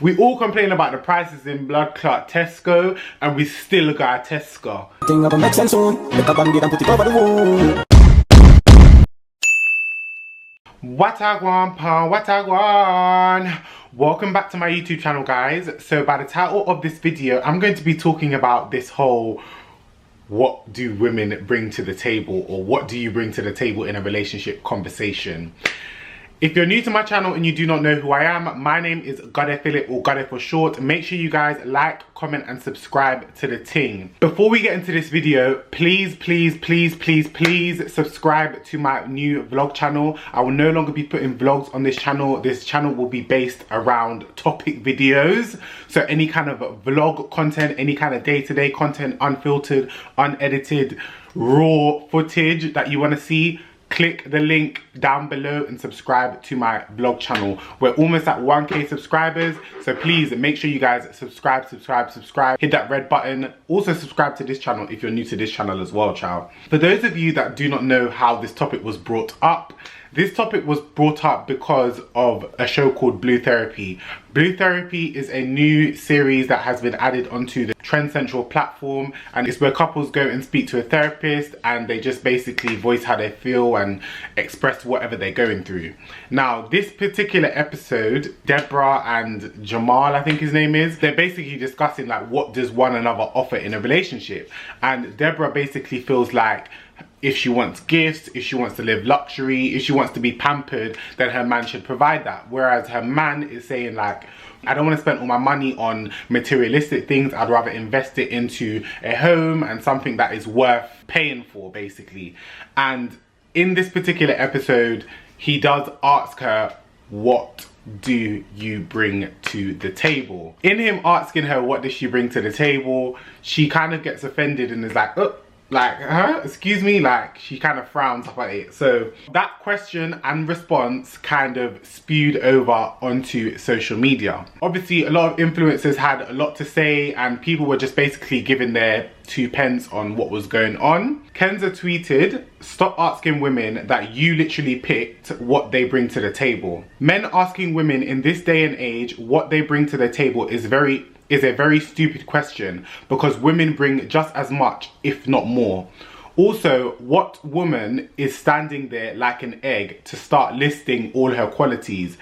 We all complain about the prices in blood clot Tesco, and we still got Tesco. Watagwan pan, watagwan. Welcome back to my YouTube channel, guys. So by the title of this video, I'm going to be talking about this whole what do women bring to the table, or what do you bring to the table in a relationship conversation. If you're new to my channel and you do not know who I am, my name is Phillip, or Gade for short. Make sure you guys like, comment and subscribe to the ting. Before we get into this video, please subscribe to my new vlog channel. I will no longer be putting vlogs on this channel. This channel will be based around topic videos. So any kind of vlog content, any kind of day-to-day content, unfiltered, unedited, raw footage that you want to see, click the link down below and subscribe to my vlog channel. We're almost at 1k subscribers, so please make sure you guys subscribe. Hit that red button. Also subscribe to this channel if you're new to this channel as well, child. For those of you that do not know how this topic was brought up, this topic was brought up because of a show called Blue Therapy. Blue Therapy is a new series that has been added onto the Trend Central platform, and it's where couples go and speak to a therapist and they just basically voice how they feel and express whatever they're going through. Now, this particular episode, Deborah and Jamal, I think his name is, they're basically discussing like what does one another offer in a relationship. And Deborah basically feels like if she wants gifts, if she wants to live luxury, if she wants to be pampered, then her man should provide that. Whereas her man is saying like, I don't want to spend all my money on materialistic things. I'd rather invest it into a home and something that is worth paying for, basically. And in this particular episode, he does ask her, what do you bring to the table? In him asking her, what does she bring to the table, she kind of gets offended and is like, oh, like, huh? Excuse me? Like, she kind of frowns up at it. So that question and response kind of spewed over onto social media. Obviously, a lot of influencers had a lot to say and people were just basically giving their 2 pence on what was going on. Kenza tweeted, "Stop asking women that you literally picked what they bring to the table. Men asking women in this day and age what they bring to the table is a very stupid question, because women bring just as much, if not more. Also, what woman is standing there like an egg to start listing all her qualities?"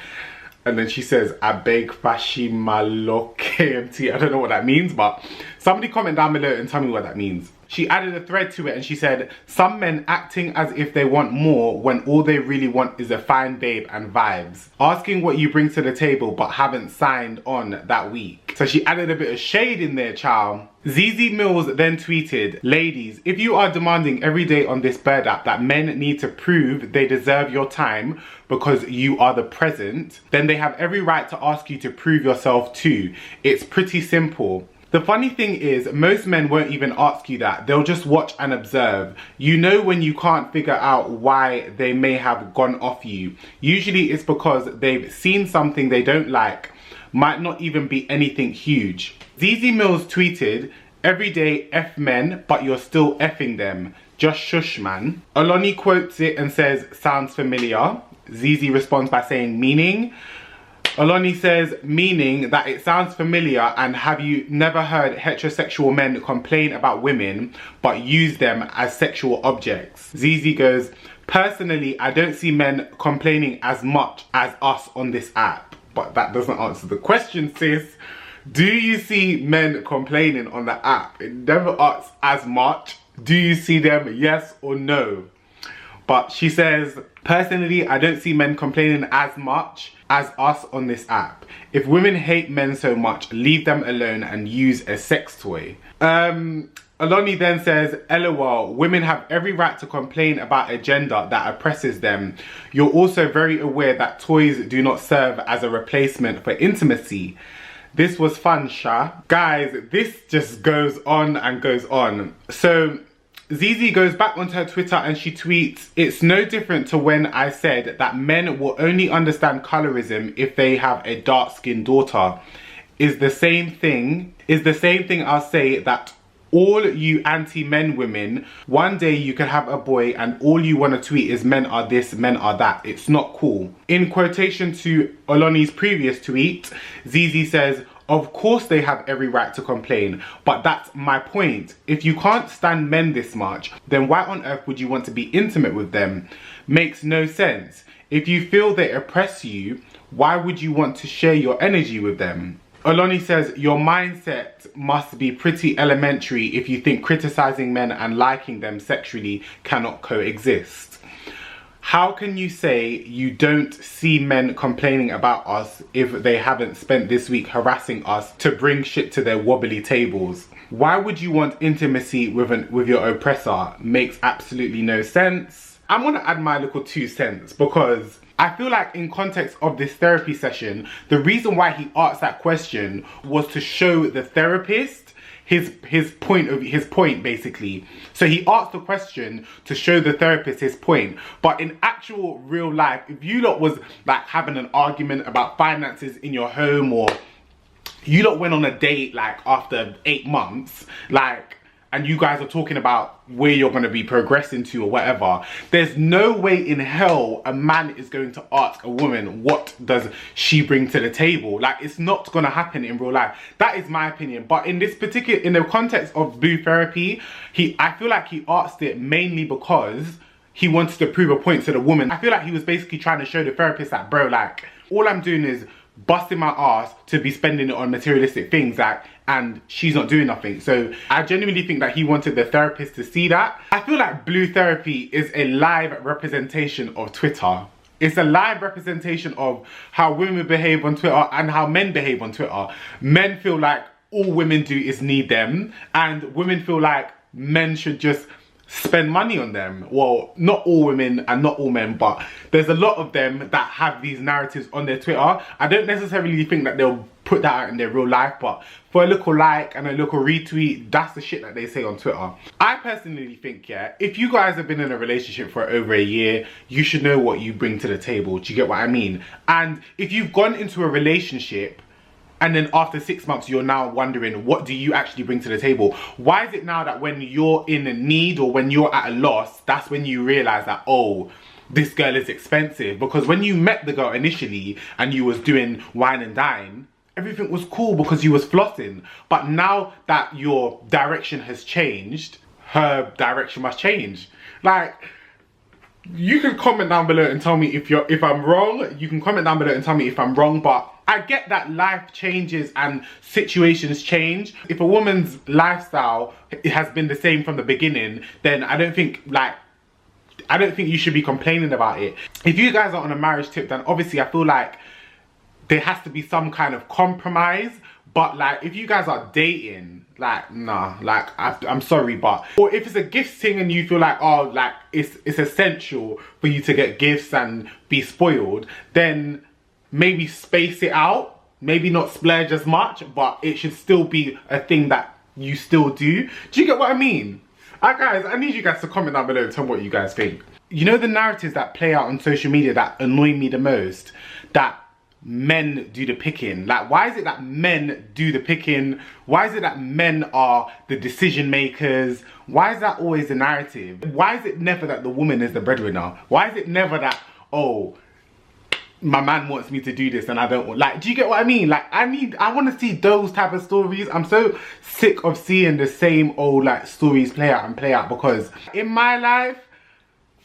And then she says, "I beg Fashimalo KMT." I don't know what that means, but somebody comment down below and tell me what that means. She added a thread to it and she said, "Some men acting as if they want more when all they really want is a fine babe and vibes. Asking what you bring to the table but haven't signed on that week." So she added a bit of shade in there, child. Zeze Mills then tweeted, "Ladies, if you are demanding every day on this bird app that men need to prove they deserve your time because you are the present, then they have every right to ask you to prove yourself too. It's pretty simple." The funny thing is, most men won't even ask you that. They'll just watch and observe. You know when you can't figure out why they may have gone off you. Usually it's because they've seen something they don't like. Might not even be anything huge. Zeze Mills tweeted, "Every day F men, but you're still effing them. Just shush, man." Oloni quotes it and says, "Sounds familiar." Zeze responds by saying, "Meaning?" Oloni says, "Meaning that it sounds familiar, and have you never heard heterosexual men complain about women but use them as sexual objects?" Zeze goes, "Personally, I don't see men complaining as much as us on this app." But that doesn't answer the question, sis. Do you see men complaining on the app? It never asks as much. Do you see them, yes or no? But she says, "Personally, I don't see men complaining as much as us on this app. If women hate men so much, leave them alone and use a sex toy." Oloni then says, "LOL, women have every right to complain about a gender that oppresses them. You're also very aware that toys do not serve as a replacement for intimacy. This was fun, Sha." Guys, this just goes on and goes on. So Zeze goes back onto her Twitter and she tweets, "It's no different to when I said that men will only understand colorism if they have a dark-skinned daughter. Is the same thing I'll say that All you anti-men women, one day you can have a boy and all you want to tweet is men are this, men are that. It's not cool. In quotation to Oloni's previous tweet, Zeze says, of course they have every right to complain, but that's my point. If you can't stand men this much, then why on earth would you want to be intimate with them? Makes no sense. If you feel they oppress you, why would you want to share your energy with them? Oloni says, your mindset must be pretty elementary if you think criticizing men and liking them sexually cannot coexist. How can you say you don't see men complaining about us if they haven't spent this week harassing us to bring shit to their wobbly tables? Why would you want intimacy with your oppressor? Makes absolutely no sense. I'm gonna add my little 2 cents because I feel like in context of this therapy session, the reason why he asked that question was to show the therapist his point basically. So he asked the question to show the therapist his point. But in actual real life, if you lot was like having an argument about finances in your home, or you lot went on a date like after 8 months, like, and you guys are talking about where you're going to be progressing to or whatever, there's no way in hell a man is going to ask a woman what does she bring to the table. Like, it's not going to happen in real life. That is my opinion. But in this particular, in the context of Blue Therapy, I feel like he asked it mainly because he wanted to prove a point to the woman. I feel like he was basically trying to show the therapist that, bro, like, all I'm doing is busting my ass to be spending it on materialistic things, like, and she's not doing nothing. So I genuinely think that he wanted the therapist to see that. I feel like Blue Therapy is a live representation of Twitter. It's a live representation of how women behave on Twitter and how men behave on Twitter. Men feel like all women do is need them, and women feel like men should just spend money on them. Well, not all women and not all men, but there's a lot of them that have these narratives on their Twitter. I don't necessarily think that they'll put that out in their real life, but for a little like and a little retweet, that's the shit that they say on Twitter. I personally think, yeah, if you guys have been in a relationship for over a year, you should know what you bring to the table. Do you get what I mean? And if you've gone into a relationship and then after 6 months, you're now wondering, what do you actually bring to the table? Why is it now that when you're in need or when you're at a loss, that's when you realize that, oh, this girl is expensive? Because when you met the girl initially and you was doing wine and dine, everything was cool because you was flossing. But now that your direction has changed, her direction must change. Like, you can comment down below and tell me if I'm wrong. You can comment down below and tell me if I'm wrong, but I get that life changes and situations change. If a woman's lifestyle has been the same from the beginning, then I don't think you should be complaining about it. If you guys are on a marriage tip, then obviously I feel like there has to be some kind of compromise. But like, if you guys are dating, like, nah, like, I'm sorry, but, or if it's a gift thing and you feel like, oh, like, it's essential for you to get gifts and be spoiled, then maybe space it out. Maybe not splurge as much, but it should still be a thing that you still do. Do you get what I mean? Guys, I need you guys to comment down below and tell me what you guys think. You know the narratives that play out on social media that annoy me the most? That men do the picking. Like, why is it that men do the picking? Why is it that men are the decision makers? Why is that always the narrative? Why is it never that the woman is the breadwinner? Why is it never that, oh, my man wants me to do this and I don't want, like, do you get what I mean? Like, I want to see those type of stories. I'm so sick of seeing the same old, like, stories play out and play out, because in my life,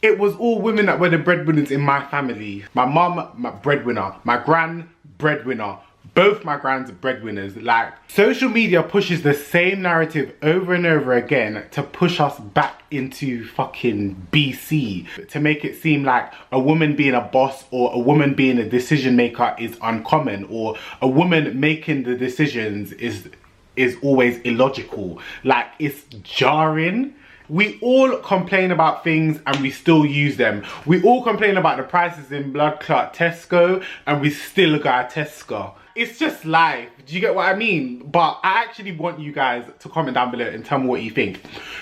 it was all women that were the breadwinners in my family. My mum, my breadwinner. My gran, breadwinner. Both my grans are breadwinners. Like, social media pushes the same narrative over and over again to push us back into fucking BC. To make it seem like a woman being a boss or a woman being a decision maker is uncommon, or a woman making the decisions is always illogical. Like, it's jarring. We all complain about things and we still use them. We all complain about the prices in blood clot Tesco and we still got Tesco. it's just life. Do you get what I mean? But I actually want you guys to comment down below and tell me what you think.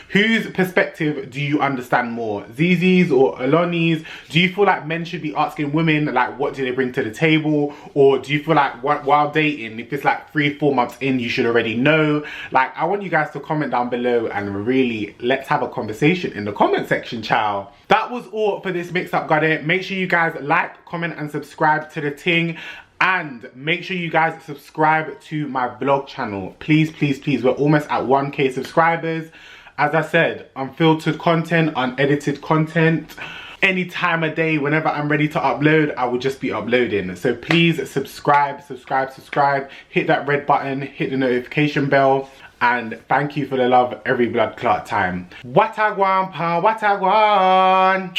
Whose perspective do you understand more? Zeze's or Oloni's? Do you feel like men should be asking women, like, what do they bring to the table? Or do you feel like while dating, if it's like 3-4 months in, you should already know? Like, I want you guys to comment down below and really let's have a conversation in the comment section, child. That was all for this Mix Up Got It. Make sure you guys like, comment and subscribe to the ting. And make sure you guys subscribe to my vlog channel. Please, please, please. We're almost at 1K subscribers. As I said, unfiltered content, unedited content. Any time of day, whenever I'm ready to upload, I will just be uploading. So please subscribe, subscribe, subscribe. Hit that red button, hit the notification bell. And thank you for the love every blood clot time. Watagwan pa, watagwan.